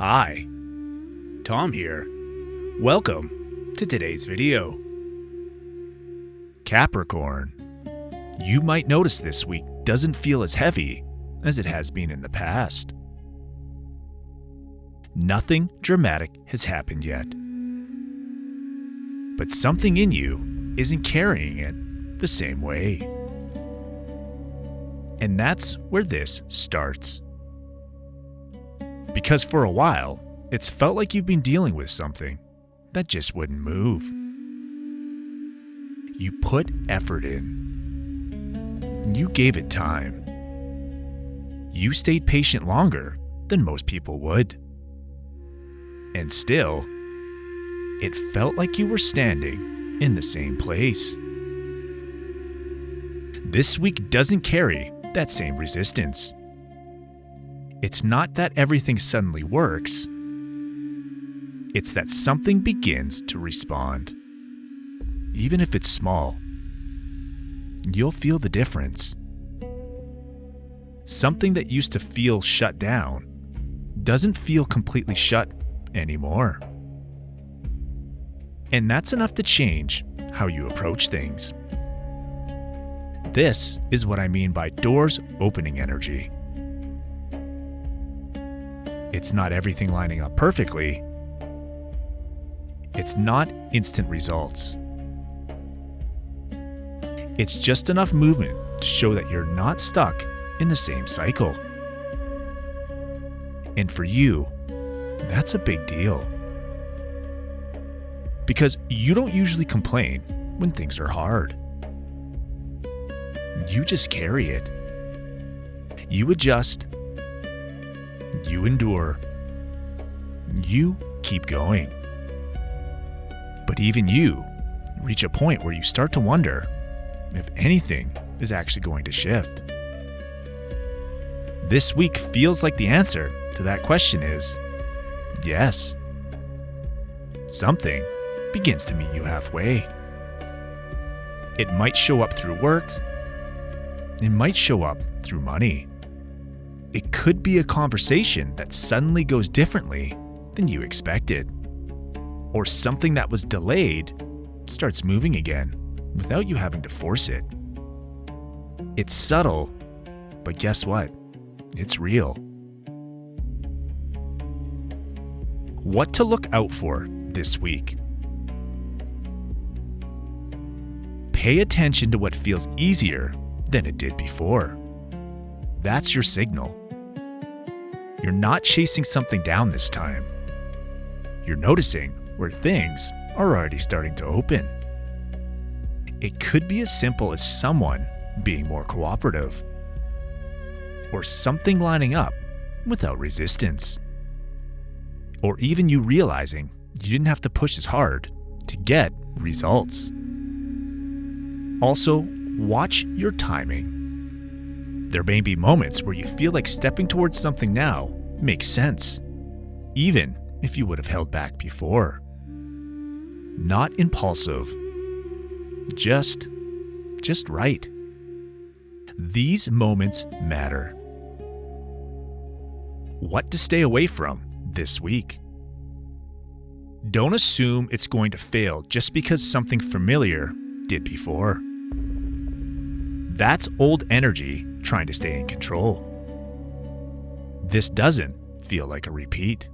Hi, Tom here. Welcome to today's video. Capricorn, you might notice this week doesn't feel as heavy as it has been in the past. Nothing dramatic has happened yet, but something in you isn't carrying it the same way. And that's where this starts. Because for a while, it's felt like you've been dealing with something that just wouldn't move. You put effort in. You gave it time. You stayed patient longer than most people would. And still, it felt like you were standing in the same place. This week doesn't carry that same resistance. It's not that everything suddenly works. It's that something begins to respond. Even if it's small, you'll feel the difference. Something that used to feel shut down doesn't feel completely shut anymore. And that's enough to change how you approach things. This is what I mean by doors opening energy. It's not everything lining up perfectly. It's not instant results. It's just enough movement to show that you're not stuck in the same cycle. And for you, that's a big deal. Because you don't usually complain when things are hard. You just carry it. You adjust. You endure. You keep going. But even you reach a point where you start to wonder if anything is actually going to shift. This week feels like the answer to that question is yes. Something begins to meet you halfway. It might show up through work. It might show up through money. It could be a conversation that suddenly goes differently than you expected. Or something that was delayed starts moving again without you having to force it. It's subtle, but guess what? It's real. What to look out for this week? Pay attention to what feels easier than it did before. That's your signal. You're not chasing something down this time. You're noticing where things are already starting to open. It could be as simple as someone being more cooperative, or something lining up without resistance, or even you realizing you didn't have to push as hard to get results. Also, watch your timing. There may be moments where you feel like stepping towards something now makes sense, even if you would have held back before. Not impulsive, just right. These moments matter. What to stay away from this week? Don't assume it's going to fail just because something familiar did before. That's old energy trying to stay in control. This doesn't feel like a repeat.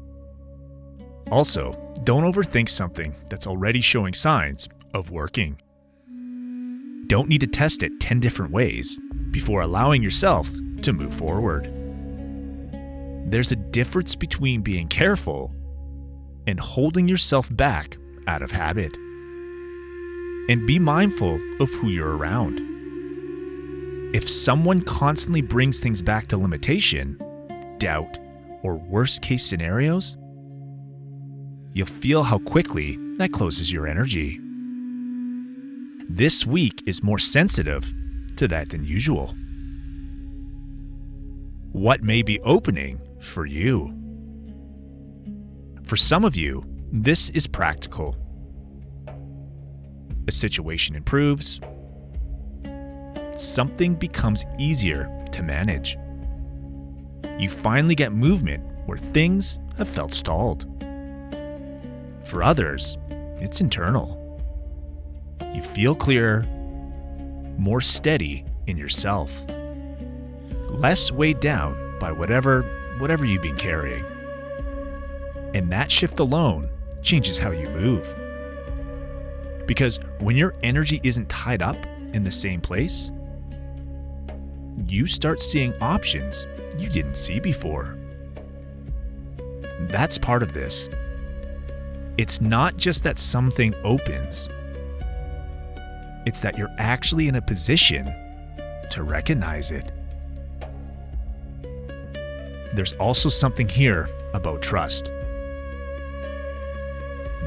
Also, don't overthink something that's already showing signs of working. Don't need to test it 10 different ways before allowing yourself to move forward. There's a difference between being careful and holding yourself back out of habit. And be mindful of who you're around. If someone constantly brings things back to limitation, doubt, or worst case scenarios, you'll feel how quickly that closes your energy. This week is more sensitive to that than usual. What may be opening for you? For some of you, this is practical. A situation improves. Something becomes easier to manage. You finally get movement where things have felt stalled. For others, it's internal. You feel clearer, more steady in yourself, less weighed down by whatever you've been carrying. And that shift alone changes how you move. Because when your energy isn't tied up in the same place, you start seeing options you didn't see before. That's part of this. It's not just that something opens. It's that you're actually in a position to recognize it. There's also something here about trust.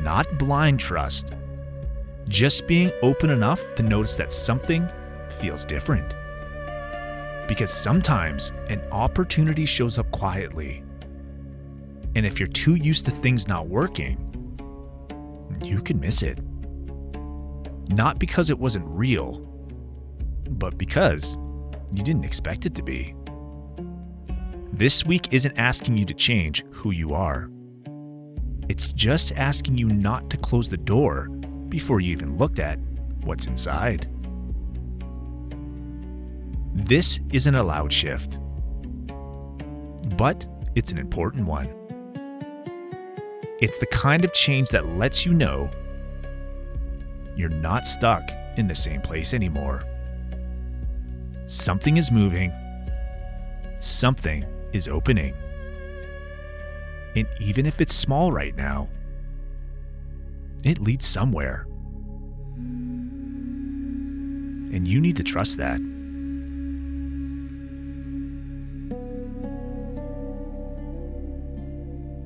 Not blind trust, just being open enough to notice that something feels different. Because sometimes an opportunity shows up quietly. And if you're too used to things not working, you can miss it. Not because it wasn't real, but because you didn't expect it to be. This week isn't asking you to change who you are. It's just asking you not to close the door before you even looked at what's inside. This isn't a loud shift, but it's an important one. It's the kind of change that lets you know you're not stuck in the same place anymore. Something is moving. Something is opening. And even if it's small right now, it leads somewhere. And you need to trust that.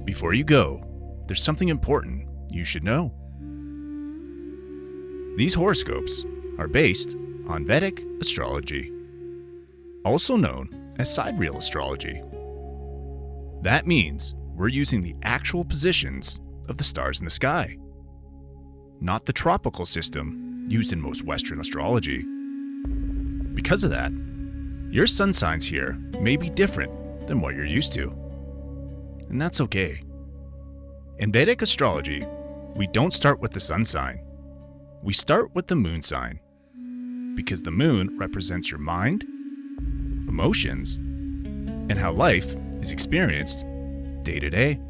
Before you go, there's something important you should know. These horoscopes are based on Vedic astrology, also known as sidereal astrology. That means we're using the actual positions of the stars in the sky, not the tropical system used in most Western astrology. Because of that, your sun signs here may be different than what you're used to. And that's okay. In Vedic astrology, we don't start with the sun sign. We start with the moon sign, because the moon represents your mind, emotions, and how life is experienced day to day.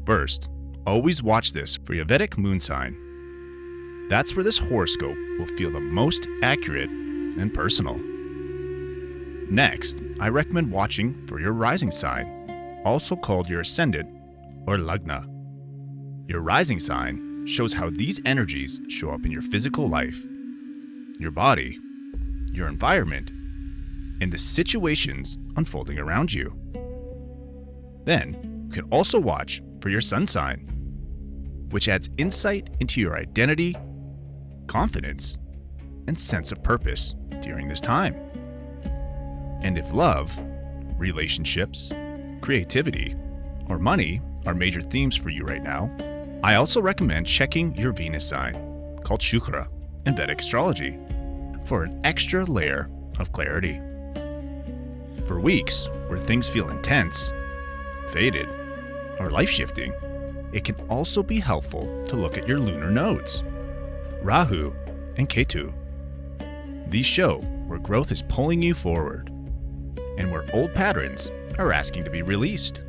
First, always watch this for your Vedic moon sign. That's where this horoscope will feel the most accurate and personal. Next, I recommend watching for your rising sign, also called your ascendant or lagna. Your rising sign shows how these energies show up in your physical life, your body, your environment, and the situations unfolding around you. Then, you can also watch for your sun sign, which adds insight into your identity, confidence, and sense of purpose during this time. And if love, relationships, creativity, or money are major themes for you right now, I also recommend checking your Venus sign, called Shukra in Vedic astrology, for an extra layer of clarity. For weeks where things feel intense, faded, or life-shifting, it can also be helpful to look at your lunar nodes, Rahu and Ketu. These show where growth is pulling you forward and where old patterns are asking to be released.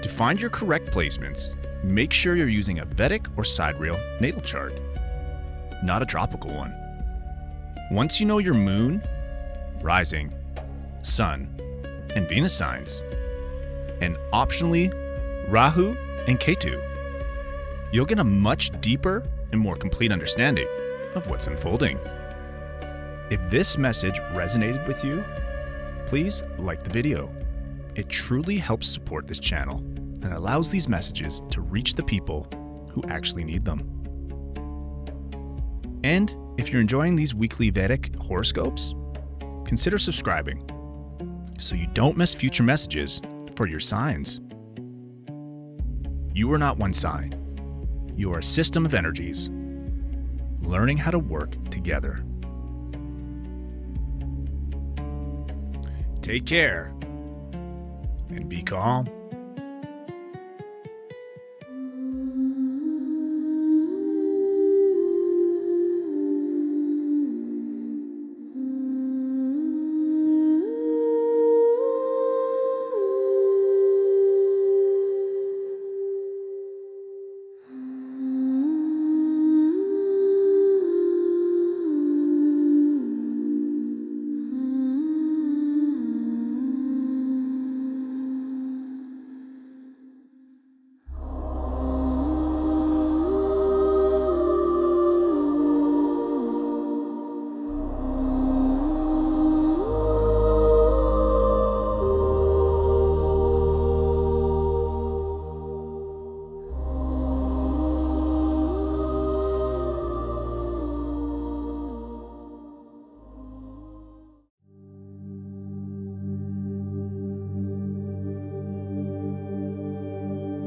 To find your correct placements, make sure you're using a Vedic or sidereal natal chart, not a tropical one. Once you know your moon, rising, sun, and Venus signs, and optionally Rahu and Ketu, you'll get a much deeper and more complete understanding of what's unfolding. If this message resonated with you, please like the video. It truly helps support this channel and allows these messages to reach the people who actually need them. And if you're enjoying these weekly Vedic horoscopes, consider subscribing so you don't miss future messages for your signs. You are not one sign. You are a system of energies, learning how to work together. Take care and be calm.